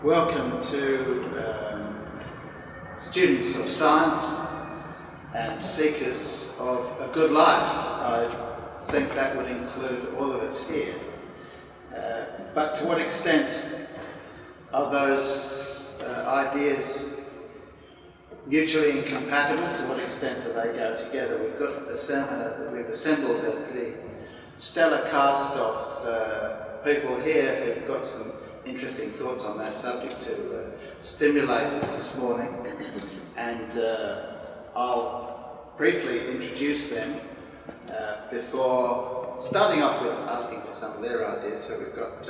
Welcome to students of science and seekers of a good life. I think that would include all of us here. But to what extent are those ideas mutually incompatible? To what extent do they go together? We've assembled a pretty stellar cast of people here who've got some interesting thoughts on that subject to stimulate us this morning, and I'll briefly introduce them before starting off with asking for some of their ideas. So we've got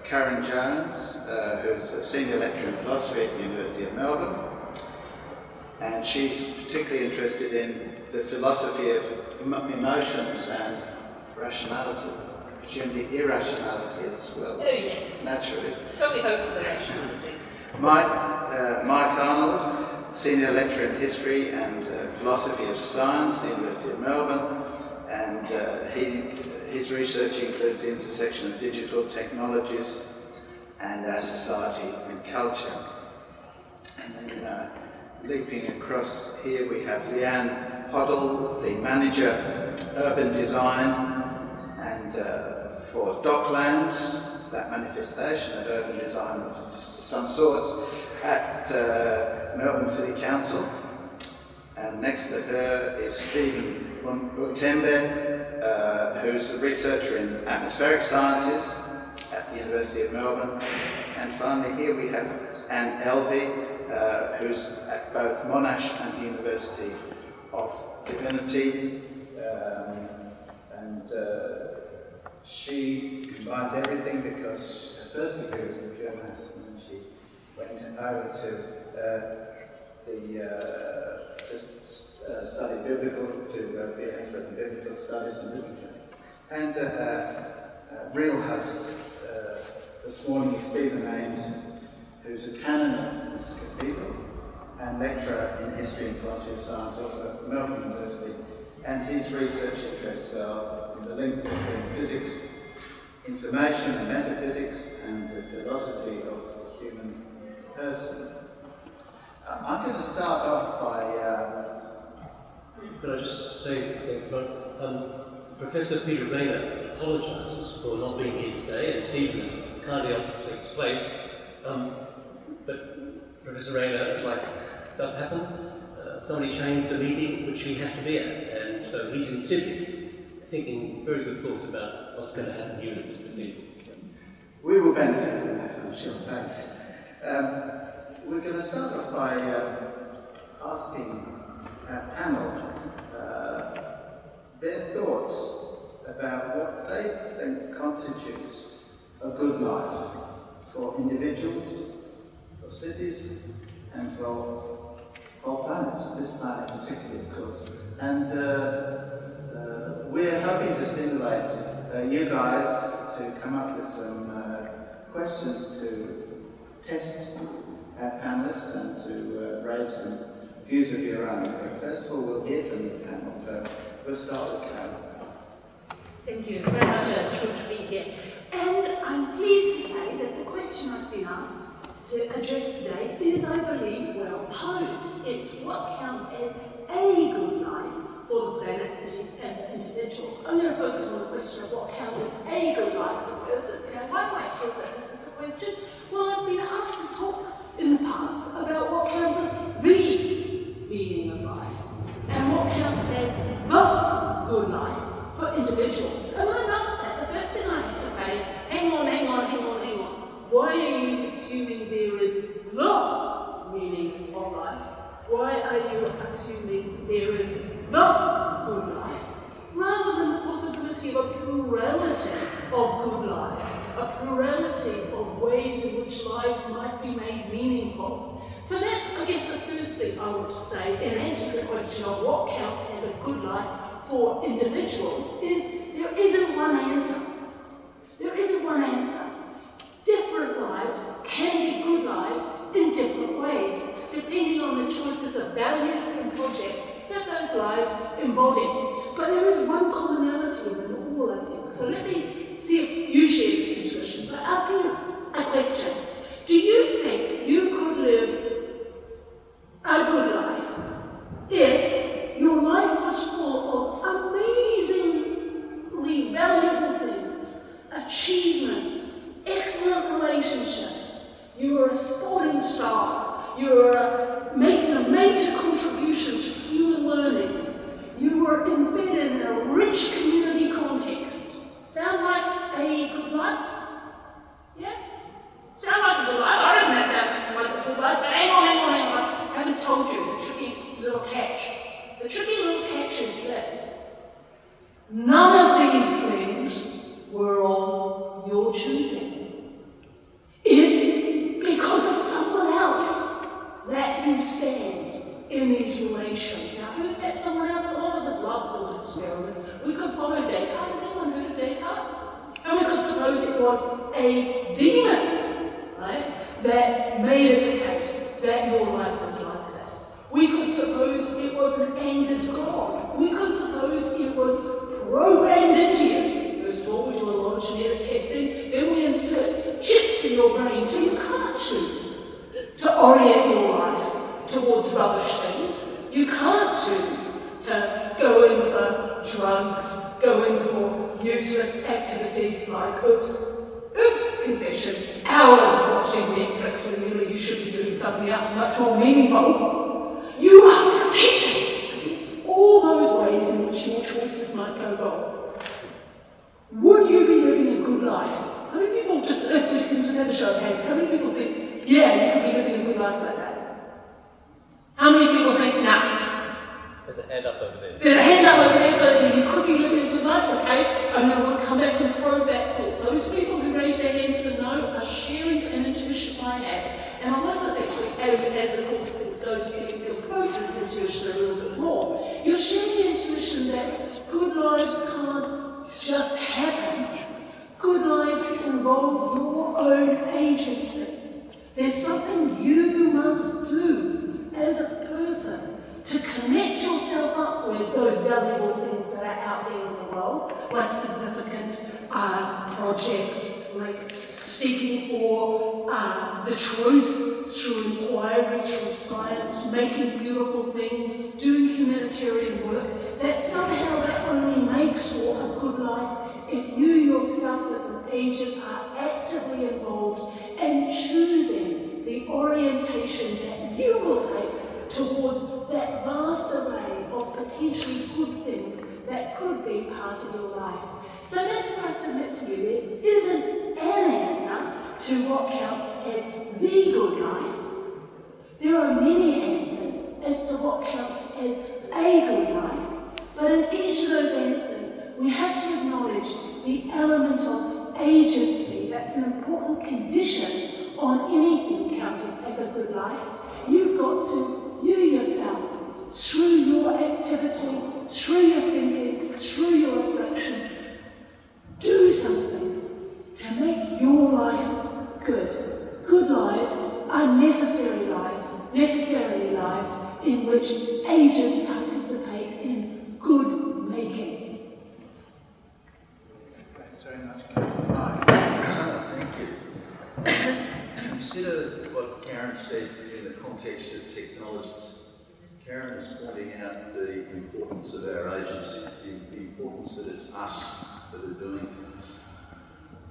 Karen Jones, who's a senior lecturer in philosophy at the University of Melbourne, and she's particularly interested in the philosophy of emotions and rationality. Presumably irrationality as well. Oh yes. Naturally. Probably hope for the rationality. Mike Arnold, senior lecturer in history and philosophy of science at the University of Melbourne, and his research includes the intersection of digital technologies and our society and culture. And then leaping across here we have Leanne Hoddle, the manager urban design and for Docklands, that manifestation of urban design of some sorts, at Melbourne City Council. And next to her is Stephen Utembe, who's a researcher in atmospheric sciences at the University of Melbourne. And finally here we have Anne Elvey, who's at both Monash and the University of Divinity. She combines everything because her first degree was in journalism, and she went over to study biblical, to be an expert in biblical studies and literature. And real host this morning is Stephen Ames, who's a canon of this cathedral and lecturer in history and philosophy of science, also at Melbourne University, and his research interests are the link between physics, information and metaphysics, and the philosophy of the human person. I'm going to start off by... Could I just say, Professor Peter Rayner apologises for not being here today, and Stephen has kindly offered to take his place. But Professor Rayner, does happen, somebody changed the meeting which he has to be at, and so he's in Sydney, thinking very good thoughts about what's going to happen here at the cathedral. We will benefit from that, I'm sure. Thanks. We're going to start off by asking our panel their thoughts about what they think constitutes a good life for individuals, for cities, and for whole planets, this planet particularly, of course. And we're hoping to stimulate you guys to come up with some questions to test our panelists and to raise some views of your own. But first of all, we'll hear from the panel, so we'll start with Karen. Thank you very much, it's good to be here. And I'm pleased to say that the question I've been asked to address today is, I believe, well posed. It's what counts as a good life for the planet, cities and individuals. I'm going to focus on the question of what counts as a good life for persons. Now, why am I sure that this is the question? Well, I've been asked to talk in the past about what counts as the meaning of life and what counts as the good life for individuals. And when I'm asked that, the first thing I have to say is, hang on. Why are you assuming there is the meaning of life? Why are you assuming there is the good life, rather than the possibility of a plurality of good lives, a plurality of ways in which lives might be made meaningful? So that's, I guess, the first thing I want to say in answer to the question of what counts as a good life for individuals is there isn't one answer. There isn't one answer. Different lives can be good lives in different ways, depending on the choices of values and projects that those lives embody. But there is one commonality in them all, I think. So let me see if you share this intuition by asking a question a sporting star. You were making a major contribution to human learning. You were embedded in a rich community context. Sound like a good life? Yeah? Sound like a good life? I don't think that sounds like a good life, but hang on. I haven't told you the tricky little catch. The tricky little catch is this. None of these things were of your choosing. It's because of someone else that you stand in these relations. Now, who's that someone else? Philosophers love thought experiments. We could follow Descartes. Has anyone heard of Descartes? And we could suppose it was a demon, right, that made it the case that your life was like this. We could suppose it was an angered God. We could suppose it was programmed into you. First of all, we do a lot of genetic testing, then we insert chips in your brain so you can't choose to orient your life towards rubbish things. You can't choose to go in for drugs, go in for useless activities like, oops, confession, hours of watching Netflix when really you should be doing something else much more meaningful. You are protected against all those ways in which your choices might go wrong. Would you be living a good life? How many people, just if we can just have a show of hands, how many people think, yeah, you could be living a good life like that? How many people think, nah? There's a hand up over there. There's a hand up over there that you could be living a good life, okay? I'm going to come back and probe that thought. Those people who raise their hands for no are sharing an intuition I have. And I'll let us actually add, as the course of things goes, to see if you can probe this intuition a little bit more. You're sharing the intuition that good lives can't just happen. Good lives involve your own agency. There's something you must do as a person to connect yourself up with those valuable things that are out there in the world, like significant projects, like seeking for the truth through inquiries, through science, making beautiful things, doing humanitarian work, that somehow that only makes for a good life if you yourself as an agent are actively involved and choosing the orientation that you will take towards that vast array of potentially good things that could be part of your life. So that's what I submit to you. There isn't an answer to what counts as the good life. There are many answers as to what counts as a good life, but in each of those answers, we have to acknowledge the element of agency. That's an important condition on anything counted as a good life. You've got to, you yourself, through your activity, through your thinking, through your reflection, do something to make your life good. Good lives are necessarily lives in which agents participate in good making. Thanks very much. Thank you. Consider what Karen said in the context of technologies. Karen is pointing out the importance of our agency, the importance that it's us that are doing things.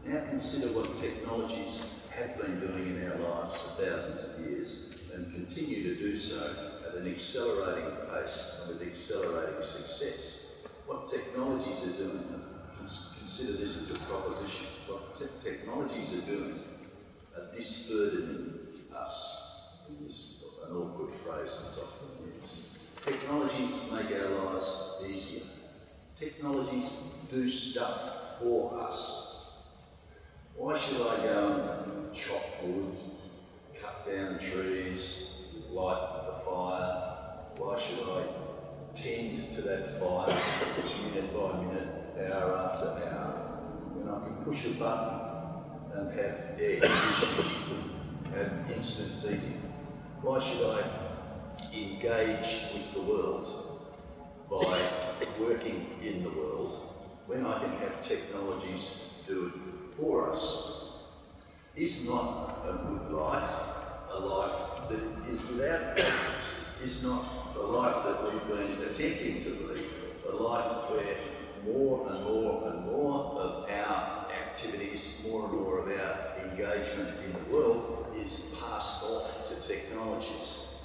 Now consider what technologies have been doing in our lives for thousands of years and continue to do so at an accelerating pace and with accelerating success. What technologies are doing, consider this as a proposition, what technologies are doing are disburdening us. Is an awkward phrase that's often used. Technologies make our lives easier. Technologies do stuff for us. Why should I go and chop wood, cut down trees, light the fire? Why should I tend to that fire minute by minute, hour after hour, when I can push a button and have air conditioning, have instant heating? Why should I engage with the world by working in the world when I can have technologies do it for us? Is not a good life a life that is without values? Is not a life that we've been attempting to lead a life where more and more and more of our activities, more and more of our engagement in the world is passed off to technologies.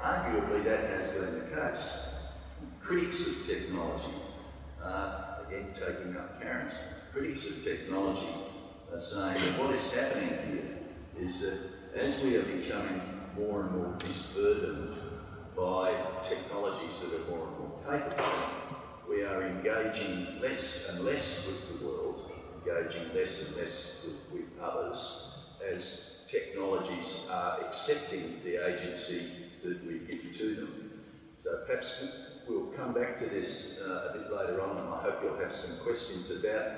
Arguably that has been the case. Critics of technology, again taking up Karen's, critics of technology are saying that what is happening here is that as we are becoming more and more disburdened by technologies that are more and more capable, we are engaging less and less with the world, engaging less and less with others, as technologies are accepting the agency that we give to them. So perhaps we'll come back to this a bit later on, and I hope you'll have some questions about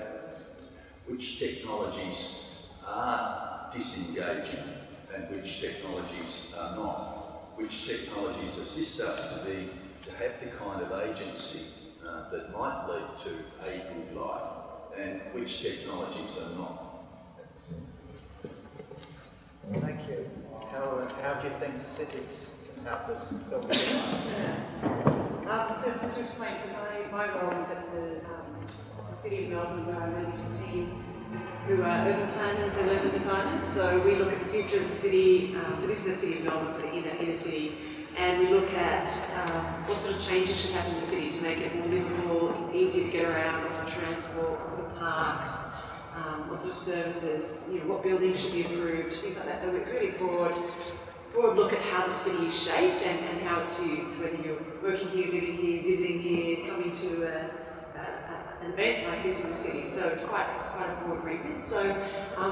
which technologies are disengaging and which technologies are not, which technologies assist us to have the kind of agency that might lead to a good life, and which technologies are not. Thank you. How do you think cities can help us build a good life? So to explain, so my role is at the City of Melbourne, where I manage a team who are urban planners and urban designers. So we look at the future of the city. So this is the City of Melbourne, so the inner city, and we look at what sort of changes should happen in the city to make it more livable, easier to get around, what sort of transport, what sort of parks, what sort of services, what buildings should be improved, things like that. So it's really broad look at how the city is shaped and how it's used, whether you're working here, living here, visiting here, coming to an event like this in the city. So it's quite a broad remit. So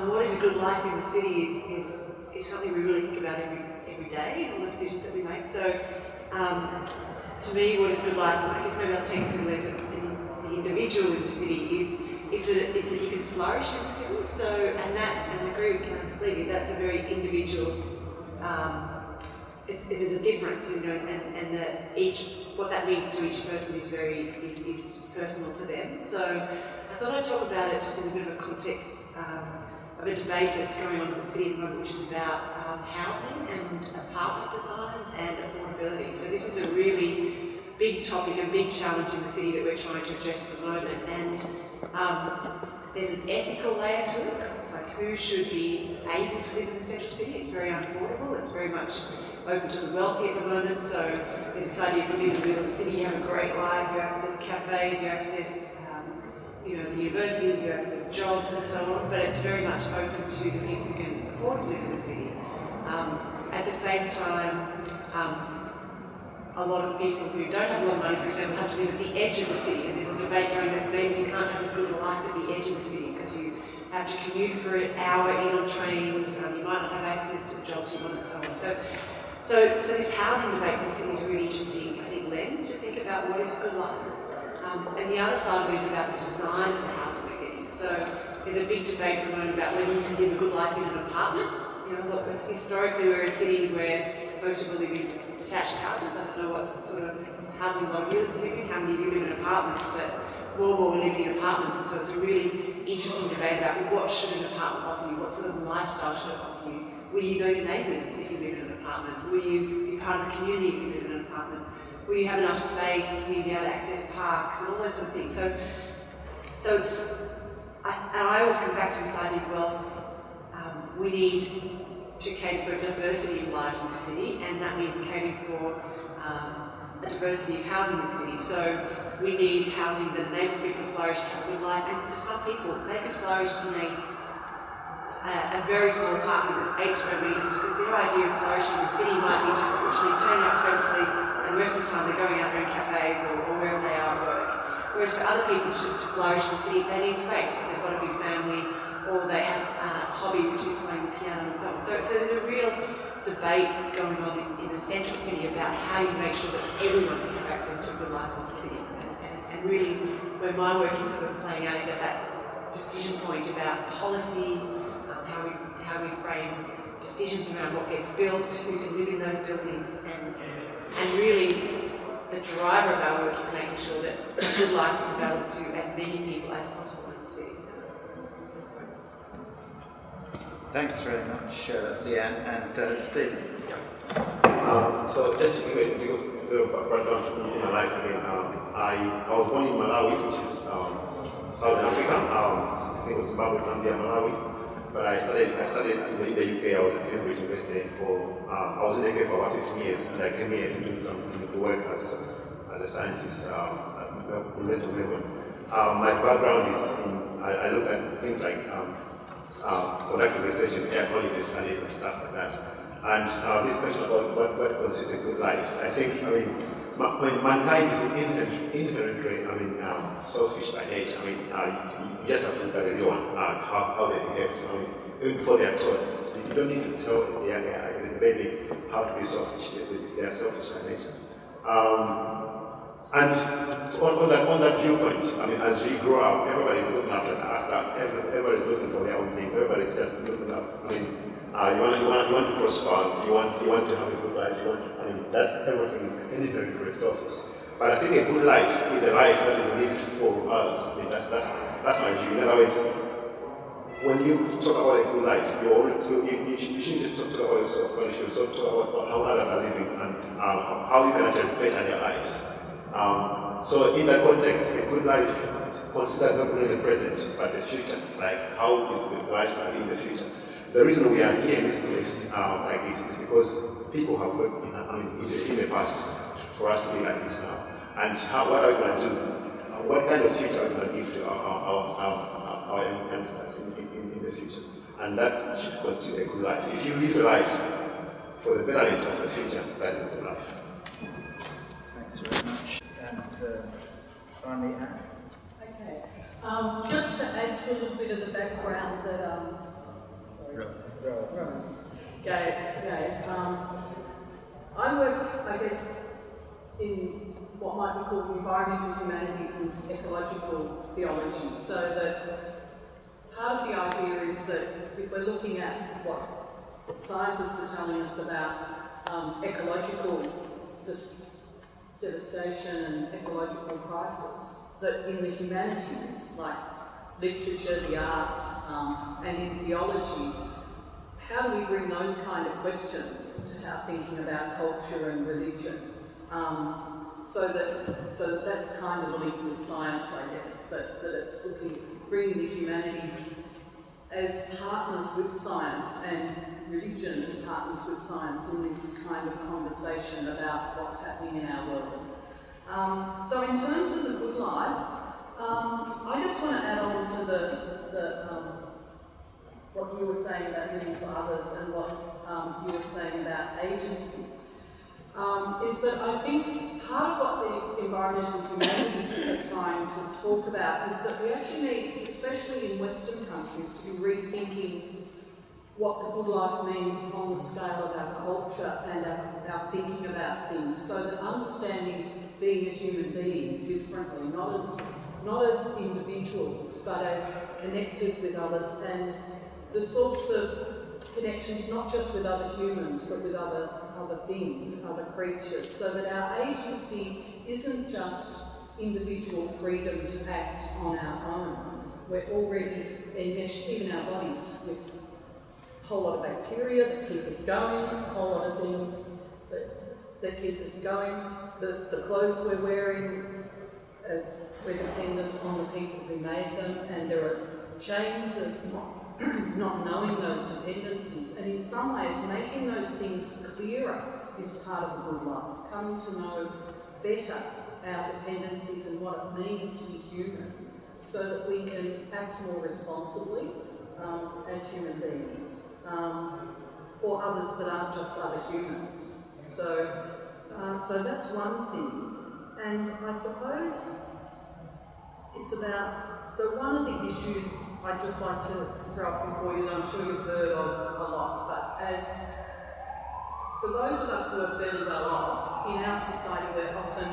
what is a good life in the city is something we really think about every day in all the decisions that we make. So to me, what is a good life, and I guess maybe I'll take to the lens of the individual in the city is that you can flourish in the city. So and I agree with Karen completely. That's a very individual. There's a difference, and that what that means to each person is personal to them. So I thought I'd talk about it just in a bit of a context of a debate that's going on in the city at the moment, which is about housing and apartment design and affordability. So this is a really big topic, a big challenge in the city that we're trying to address at the moment. And there's an ethical layer to it, because it's like who should be able to live in the central city. It's very unaffordable, it's very much open to the wealthy at the moment. So there's this idea if you live in the middle of the city, you have a great life, you access cafes, you access the universities, you access jobs and so on, but it's very much open to the people who can afford to live in the city. At the same time, a lot of people who don't have a lot of money, for example, have to live at the edge of the city, and there's a debate going that maybe you can't have as good a life at the edge of the city because you have to commute for an hour in on trains, you might not have access to the jobs you want and so on. So this housing debate in the city is a really interesting, I think, lens to think about what is a good life. And the other side of it is about the design of the housing we're getting. So there's a big debate at the moment about whether you can live a good life in an apartment. Look, historically we're a city where most people live in detached houses. I don't know what sort of housing lot you live in, how many of you live in apartments, but more and more we're living in apartments, and so it's a really interesting debate about what should an apartment offer you, what sort of lifestyle should it offer you. Will you know your neighbours if you live in an apartment? Will you be part of a community if you live in an apartment? Will you have enough space? Will you be able to access parks and all those sort of things? So it's, I always come back to this idea of, we need to cater for a diversity of lives in the city, and that means catering for a diversity of housing in the city. So we need housing that enables people to flourish, to have a good life, and for some people, they can flourish in a very small apartment that's 8 square metres, because their idea of flourishing in the city might be just literally turning up to go to sleep, and the rest of the time they're going out there in cafes or wherever they are at work. Whereas for other people to flourish in the city, they need space because they've got a big family, or they have a hobby which is playing the piano and so on. So there's a real debate going on in the central city about how you make sure that everyone can have access to a good life in the city. And really, where my work is sort of playing out is at that decision point about policy, how we frame decisions around what gets built, who can live in those buildings, and really the driver of our work is making sure that a good life is available to as many people as possible in the city. Thanks very much, Leanne and Stephen. So just to give a bit of background in my life again, I was born in Malawi, which is Southern Africa. I think it was Zimbabwe, Zambia, Malawi. but I studied in the UK. I was at Cambridge University I was in the UK for about 15 years, and I came here to do some work as a scientist at University of Melbourne. My background is I look at things like productive research in air quality studies and stuff like that. And this question about what constitutes a good life, I think, mankind is inherently, selfish by nature. You just have to look at everyone, how they behave. Even before they are taught, you don't need to tell the baby how to be selfish. They are selfish by nature. And on that viewpoint, as we grow up, everybody's looking after everybody's looking for their own things. Everybody's just looking up. You want to prosper. You want to have a good life. That's everything is inherently selfish. But I think a good life is a life that is lived for others. That's my view. In other words, when you talk about a good life, you shouldn't just talk about yourself, but you should also talk about how others are living and how you can actually better their lives. So in that context, a good life considers not only the present, but the future. Like, how is the life going to be in the future? The reason we are here in this place like this is because people have worked in the past for us to be like this now. And what are we going to do? What kind of future are we going to give to our youngsters in the future? And that should constitute a good life. If you live a life for the betterment of the future, that is a good life. Thanks very much. And finally, Anne. Okay. Just to add to a little bit of the background that gave. I work, I guess, in what might be called environmental humanities and ecological theology. So that part of the idea is that if we're looking at what scientists are telling us about ecological devastation and ecological crisis, that in the humanities, like literature, the arts, and in theology, how do we bring those kind of questions to our thinking about culture and religion? So that that's kind of linked with science, I guess, that it's bringing the humanities as partners with science and religion as partners with science in this kind of conversation about what's happening in our world. So in terms of the good life, I just want to add on to the what you were saying about living for others and what you were saying about agency, is that I think part of what the environmental humanities are trying to talk about is that we actually need, especially in Western countries, to be rethinking what the good life means on the scale of our culture and our thinking about things, so that understanding being a human being differently, not as individuals, but as connected with others, and the sorts of connections not just with other humans, but with other things, other creatures, so that our agency isn't just individual freedom to act on our own. We're already enmeshed, even our bodies, with a whole lot of bacteria that keep us going, a whole lot of things that keep us going. The clothes we're wearing, we're dependent on the people who made them, and there are chains of not knowing those dependencies, and in some ways making those things clearer is part of a good life. Coming to know better our dependencies and what it means to be human, so that we can act more responsibly as human beings for others that aren't just other humans. So that's one thing, and I suppose it's about. So one of the issues I'd just like to throw up before you, and I'm sure you've heard of a lot, but as for those of us who are fairly well off, in our society we're often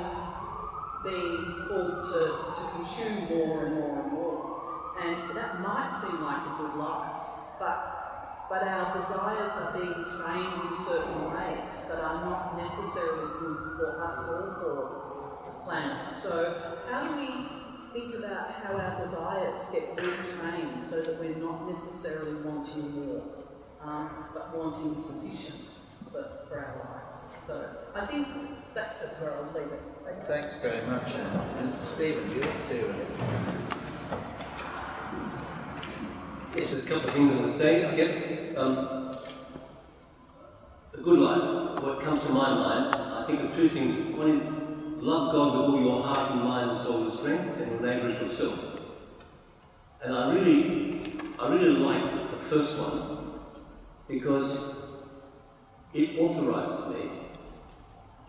being called to consume more and more and more. And that might seem like a good life, but our desires are being trained in certain ways that are not necessarily good for us or for the planet. So how do we think about how our desires get retrained so that we're not necessarily wanting more, but wanting sufficient for our lives? So I think that's just where I'll leave it. Thanks very much, Anne. And Stephen, do you want to Yes, there's a couple of things I want to say, I guess. A good life, what comes to my mind, I think of two things. One is love God with all your heart and mind, soul and strength, and your neighbour as yourself. And I really like the first one because it authorises me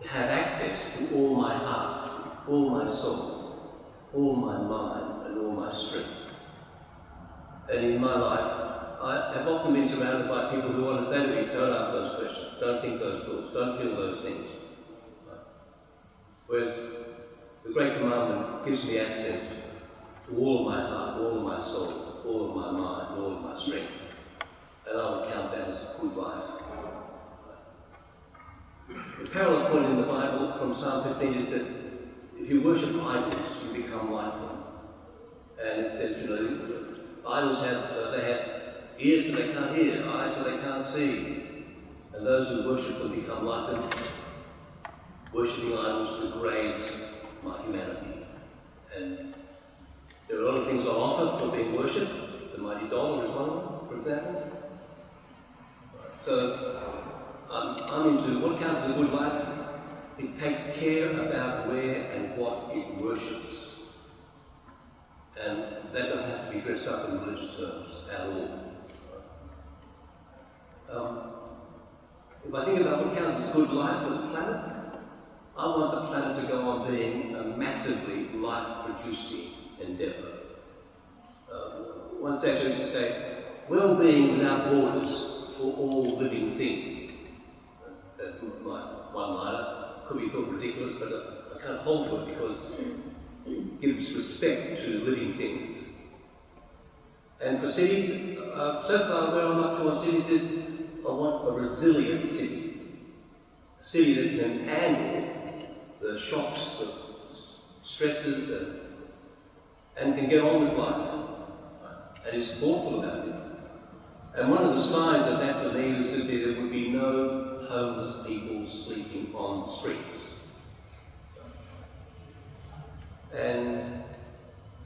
to have access to all my heart, all my soul, all my mind, and all my strength. And in my life, I have often been surrounded by people who want to say to me, don't ask those questions, don't think those thoughts, don't feel those things. Whereas the Great Commandment gives me access to all of my heart, all of my soul, all of my mind, all of my strength. And I would count that as a good life. The parallel point in the Bible from Psalm 15 is that if you worship idols, you become like them. And it says, idols they have ears but they can't hear, eyes but they can't see. And those who worship them become like them. Worshipping idols degrades my humanity. And there are a lot of things I offer for being worshipped. The mighty dollar is one of them, for example. So I'm into what counts as a good life. It takes care about where and what it worships. And that doesn't have to be dressed up in religious terms at all. If I think about what counts as a good life for the planet, I want the planet to go on being a massively life-producing endeavour. One section used to say, well-being without borders for all living things. That's my one-liner. Could be thought ridiculous, but I can't hold to it because it gives respect to living things. And for cities, so far where I'm up to on cities is, I want a resilient city. A city that can handle the shocks, the stresses, and can get on with life, and is thoughtful about this. And one of the signs of that for me was that there would be no homeless people sleeping on the streets. And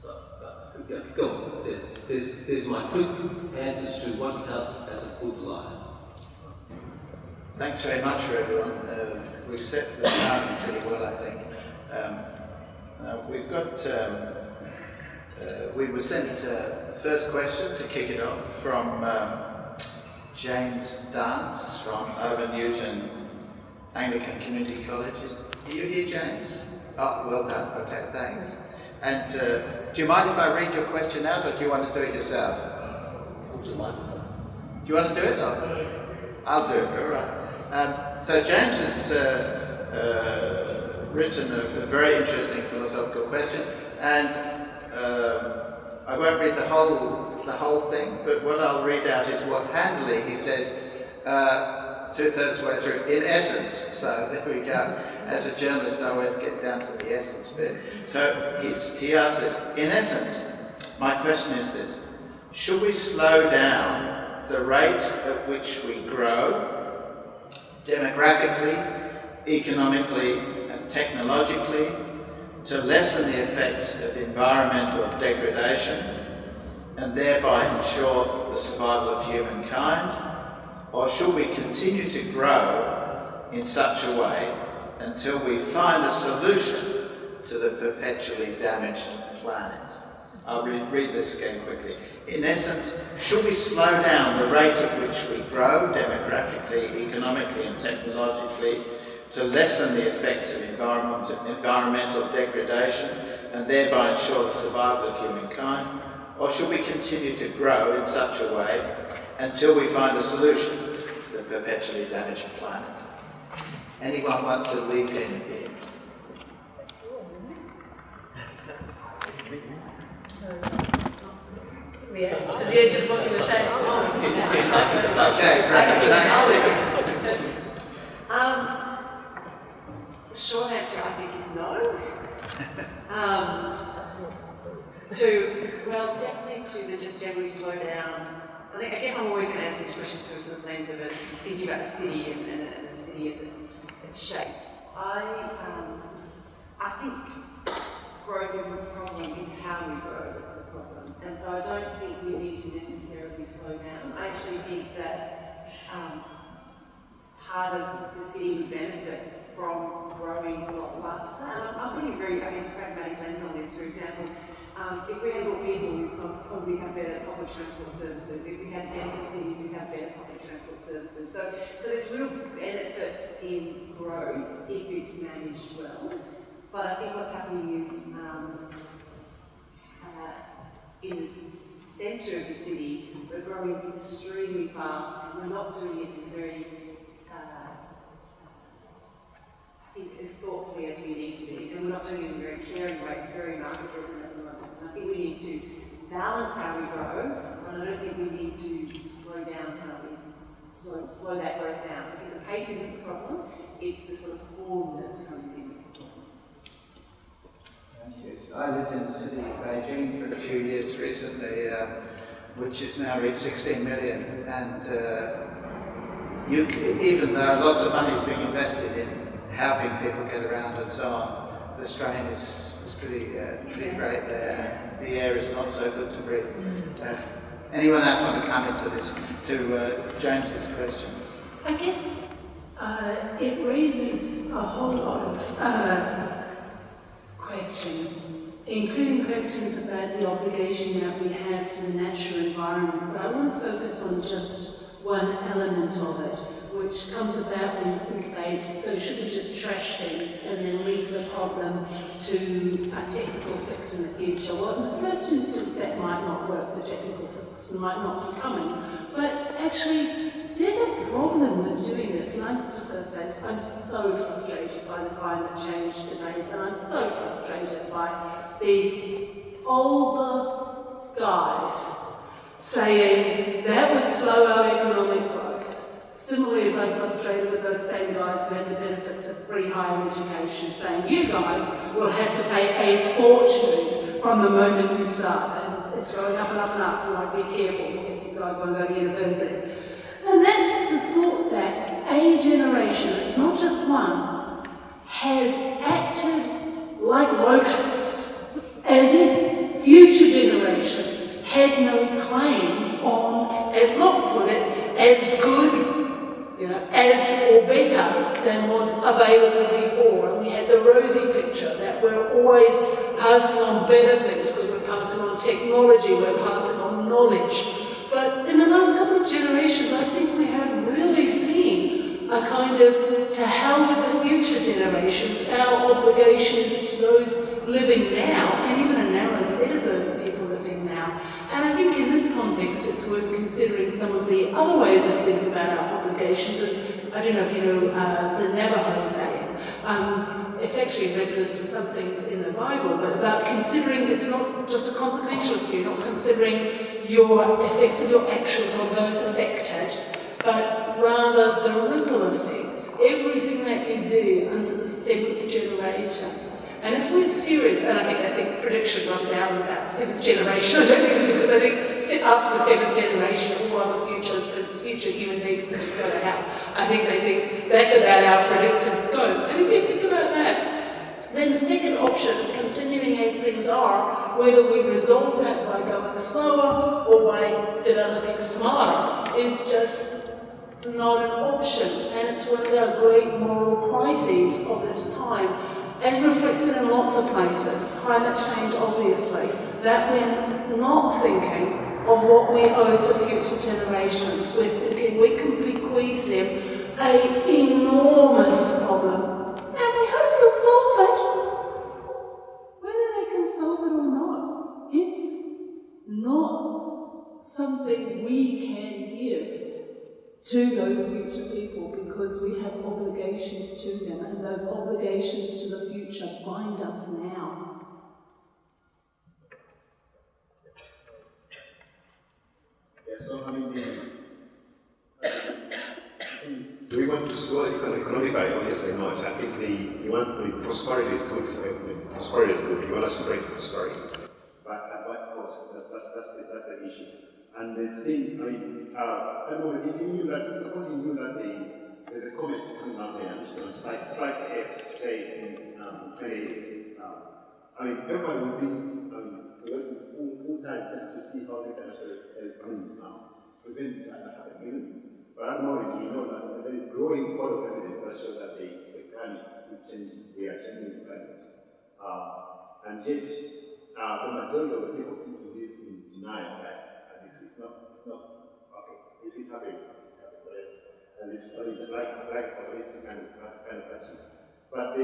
so, go on. There's my quick answers to what counts as a good life. Thanks very much for everyone. We've set the tone pretty well, I think. We've got, we were sent the first question to kick it off from James Dance from Over Newton Anglican Community College. Are you here, James? Oh, well done. Okay, thanks. And do you mind if I read your question out, or do you want to do it yourself? Do you want to do it? I'll do it, all right. So James has written a very interesting philosophical question, and I won't read the whole thing, but what I'll read out is what handily he says 2/3 way through, in essence. So there we go. As a journalist, I always get down to the essence bit. So he asks this, in essence, my question is this: should we slow down the rate at which we grow, demographically, economically, and technologically, to lessen the effects of environmental degradation and thereby ensure the survival of humankind? Or should we continue to grow in such a way until we find a solution to the perpetually damaged planet? I'll read this again quickly. In essence, should we slow down the rate at which we grow, demographically, economically and technologically, to lessen the effects of environmental degradation and thereby ensure the survival of humankind? Or should we continue to grow in such a way until we find a solution to the perpetually damaged planet? Anyone want to leap in here? Yeah, because you just what you were saying. Okay, thanks. The short answer, I think, is no. Definitely to just generally slow down. I guess I'm always going to answer these questions through a sort of lens of thinking about the city and the city as its shape. I think growth isn't the problem, it's how we grow that's the problem. And so I don't think we need to necessarily relatively slowed down. I actually think that part of the city would benefit from growing a lot faster. And I'm putting a very, I guess, pragmatic lens on this. For example, if we had more people, we'd probably have better public transport services. If we had denser cities, we'd have better public transport services. So there's real benefits in growth if it's managed well. But I think what's happening is in the centre of the city, we're growing extremely fast, and we're not doing it in very, I think, as thoughtfully as we need to be, and we're not doing it in a very caring way. It's very market-driven at the moment. And I think we need to balance how we grow, and I don't think we need to slow down how we slow that growth down. I think the pace isn't the problem; it's the sort of form that's coming in. Yes, I lived in the city of Beijing for a few years recently, which has now reached 16 million, and even though lots of money is being invested in helping people get around and so on, the strain is pretty great there. The air is not so good to breathe. Anyone else want to come into this, to James's question? I guess it raises a whole lot of questions, including questions about the obligation that we have to the natural environment. But I want to focus on just one element of it, which comes about when you think about, so should we just trash things and then leave the problem to a technical fix in the future? Well, in the first instance, that might not work. The technical fix might not be coming. But actually, there's a problem with doing this, and I'm just going to say, I'm so frustrated by the climate change debate, and I'm so frustrated by these older guys saying that would slow our economic growth. Similarly, as I'm frustrated with those same guys who had the benefits of free higher education, saying you guys will have to pay a fortune from the moment you start, and it's going up and up and up. Like, be careful if you guys want to go to university. And that's the thought that a generation, it's not just one, has acted like locusts, as if future generations had no claim on, as not put it, as good, as or better than was available before. And we had the rosy picture that we're always passing on better things, we're passing on technology, we're passing on knowledge. But in the last couple of generations, I think we have really seen a kind of, to hell with the future generations, our obligations to those living now, and even a narrow set of those people living now. And I think in this context, it's worth considering some of the other ways of thinking about our obligations. And I don't know if you know the Navajo saying. It's actually in resonance with some things in the Bible, but about considering it's not just a consequentialist view, not considering your effects of your actions on those affected, but rather the ripple effects, everything that you do unto the 7th generation. And if we're serious, and I think prediction runs out in about 7th generation, I don't think it's because I think after the 7th generation, all other future human beings can just go to hell. I think they think that's about our predictive scope. And if you think about that, then the second option, continuing as things are, whether we resolve that by going slower or by developing smarter, is just not an option. And it's one of our great moral crises of this time, as reflected in lots of places. Climate change, obviously, that we're not thinking of what we owe to future generations. We're thinking we can bequeath them an enormous problem, and we hope he'll solve it. Whether they can solve it or not, it's not something we can give to those future people, because we have obligations to them, and those obligations to the future bind us now. Yeah, so I mean, do we want to slow economically? Obviously not. I think prosperity is good for everyone. Prosperity is good. You want to spread prosperity, but at what cost? That's the issue. And the thing, I don't know if you knew that. Suppose you knew that there's a comet coming out there and it's going to strike the Earth, say in 20 years. Everybody would be full time just to see how they can prevent that happening. But at the moment, we know that there is growing body of evidence that shows that the climate is changing. We are changing the climate. And yet, the majority of the people seem to live in denial that as if it's not okay. If it happens, it happens, whatever. And it's like fatalistic kind of attitude. But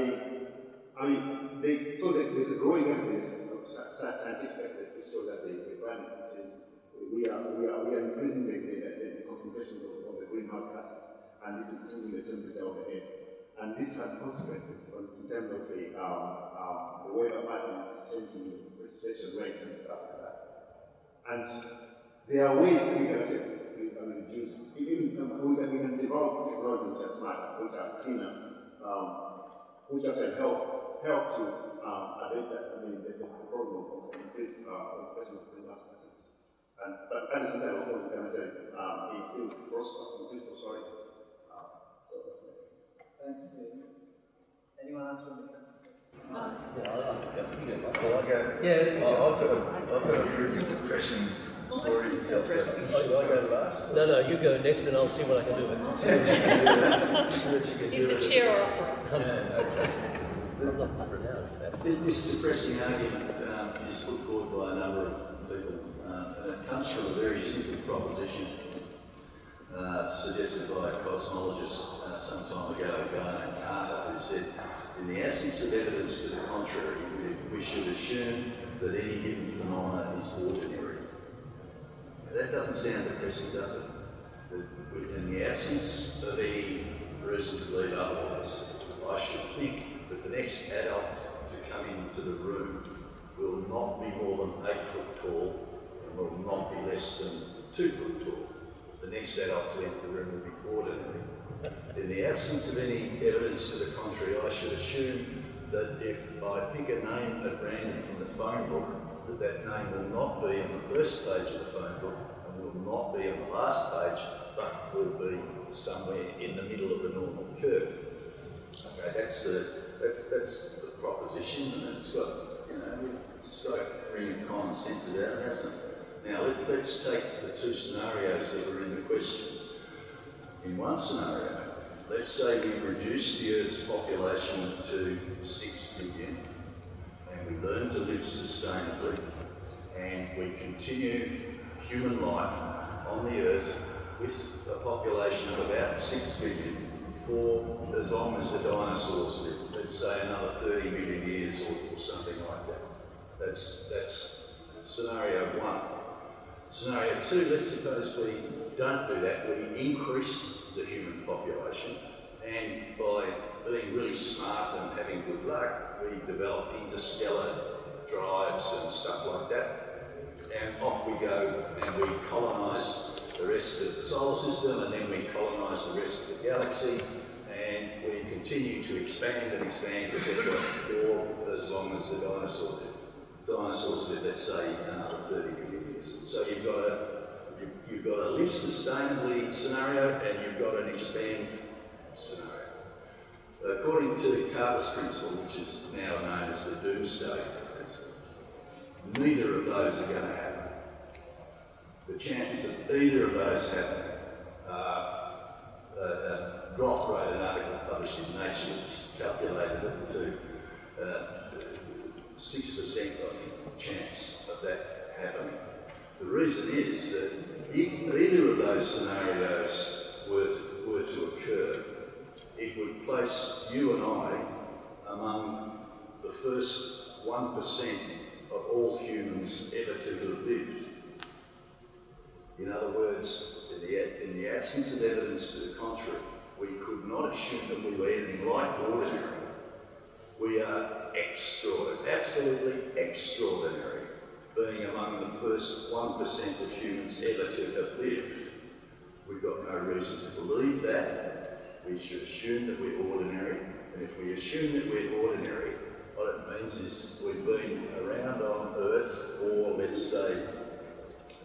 so there's a growing evidence of scientific evidence to show that the climate is changing. We are increasing the concentration of the greenhouse gases, and this is changing the temperature of the air. And this has consequences in terms of the weather patterns, changing precipitation rates and stuff like that. And there are ways we can reduce, even we can develop technology which are smart, which are cleaner, which actually help to abate the problem of increased concentration of greenhouse gases. But at the same time, of course, we can actually still increase prosperity. So that's it. Thanks, Steve. Anyone else want to come? I've got a really depressing story to tell. So do I go last? No, you go next and I'll see what I can do with it. He's the chair or opera. This depressing argument is put forward by a number of people, and it comes from a very simple proposition suggested by a cosmologist some time ago, a guy named Carter, who said, in the absence of evidence to the contrary, we should assume that any given phenomenon is ordinary. Now, that doesn't sound depressing, does it? In the absence of any reason to believe otherwise, I should think that the next adult to come into the room will not be more than 8 foot tall and will not be less than 2 foot tall. The next adult to enter the room will be ordinary. In the absence of any evidence to the contrary, I should assume that if I pick a name at random from the phone book, that name will not be on the first page of the phone book and will not be on the last page, but will be somewhere in the middle of the normal curve. Okay, that's the proposition, and it's got, it's got a ring of common sense about it, hasn't it? Now let's take the two scenarios that were in the question. In one scenario, let's say we reduce the Earth's population to 6 billion, and we learn to live sustainably, and we continue human life on the Earth with a population of about 6 billion for as long as the dinosaurs live. Let's say another 30 million years or something like that. That's scenario one. Scenario two, let's suppose we don't do that, we increase the human population, and by being really smart and having good luck, we develop interstellar drives and stuff like that, and off we go and we colonise the rest of the solar system, and then we colonise the rest of the galaxy, and we continue to expand and expand, etc., for as long as the dinosaurs live. Dinosaurs live, let's say, another 30 million years. So you've got a live sustainably scenario, and you've got an expand scenario. According to Carter's principle, which is now known as the doomsday principle, neither of those are going to happen. The chances of either of those happening Grant wrote an article published in Nature which calculated it to 6%, I think, chance of that happening. The reason is that if either of those scenarios were to occur, it would place you and I among the first 1% of all humans ever to have lived. In other words, in the absence of evidence to the contrary, we could not assume that we were anything like ordinary. We are extraordinary, absolutely extraordinary, being among the first 1% of humans ever to have lived. We've got no reason to believe that. We should assume that we're ordinary, and if we assume that we're ordinary, what it means is we've been around on Earth for, let's say,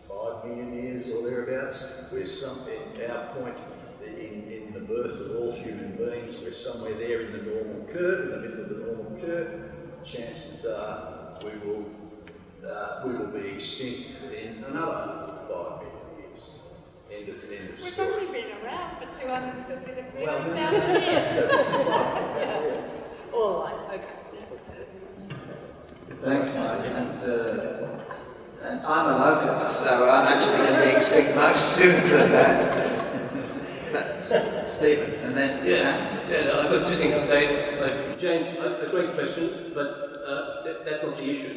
5 million years or thereabouts. We're at our point in the birth of all human beings, we're somewhere there in the normal curve, in the middle of the normal curve. Chances are we will we will be extinct within another 5 million years. End of We've story. only been around for 250 to 300,000 Well, years. All right, okay. Thanks, Mike. And I'm a locust, so I'm actually going to be extinct much sooner than that. That's Stephen, and then Yeah, I've got two things to say. James, a great question, but that's not the issue.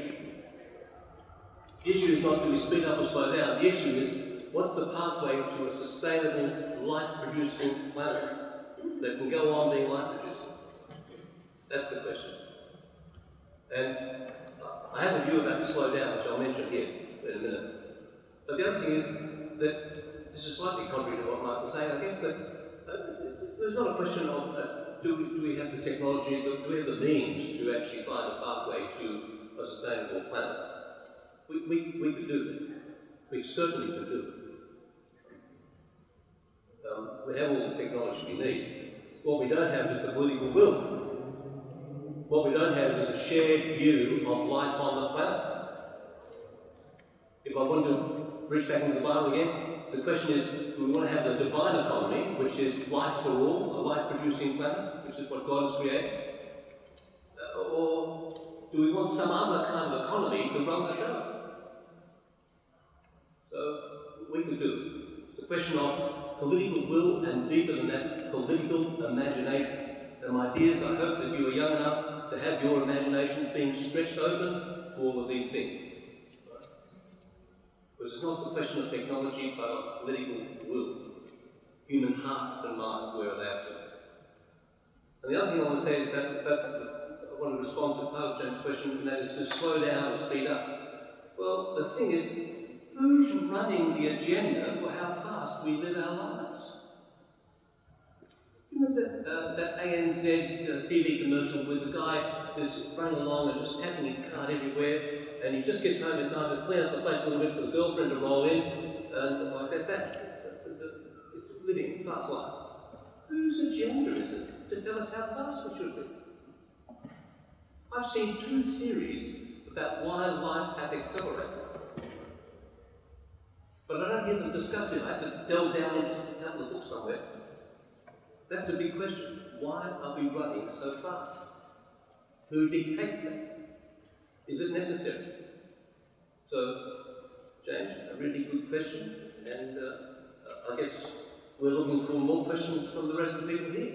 The issue is not do we speed up or slow down. The issue is what's the pathway to a sustainable, light-producing planet that can go on being light-producing? That's the question. And I have a view about the slow down, which I'll mention here in a minute. But the other thing is that this is slightly contrary to what Mark was saying, I guess, but there's not a question of do we have the technology, do we have the means to actually find a pathway to a sustainable planet? We could do that. We certainly could do it. We have all the technology we need. What we don't have is the political will. What we don't have is a shared view of life on the planet. If I want to reach back into the Bible again, the question is, do we want to have the divine economy, which is life for all, a life-producing planet, which is what God has created? Or do we want some other kind of economy to run the show? So we could do it. It's a question of political will and, deeper than that, political imagination. And my dears, I hope that you are young enough to have your imaginations being stretched open for all of these things. Because it's not the question of technology, but of political will. Human hearts and minds we're allowed to. And the other thing I want to say is that I want to respond to part of James' question, and that is to slow down or speed up. Well, the thing is, who's running the agenda for how fast we live our lives? You remember that ANZ TV commercial where the guy is running along and just tapping his card everywhere, and he just gets home in time to clean up the place a little bit for the girlfriend to roll in, and like that's that. It's living a fast life. Whose agenda is it to tell us how fast we should be? I've seen 2 theories about why life has accelerated. But I don't hear them discussing it. I have to delve down into a couple of books somewhere. That's a big question. Why are we running so fast? Who dictates that? Is it necessary? So, James, a really good question, and I guess we're looking for more questions from the rest of the people here.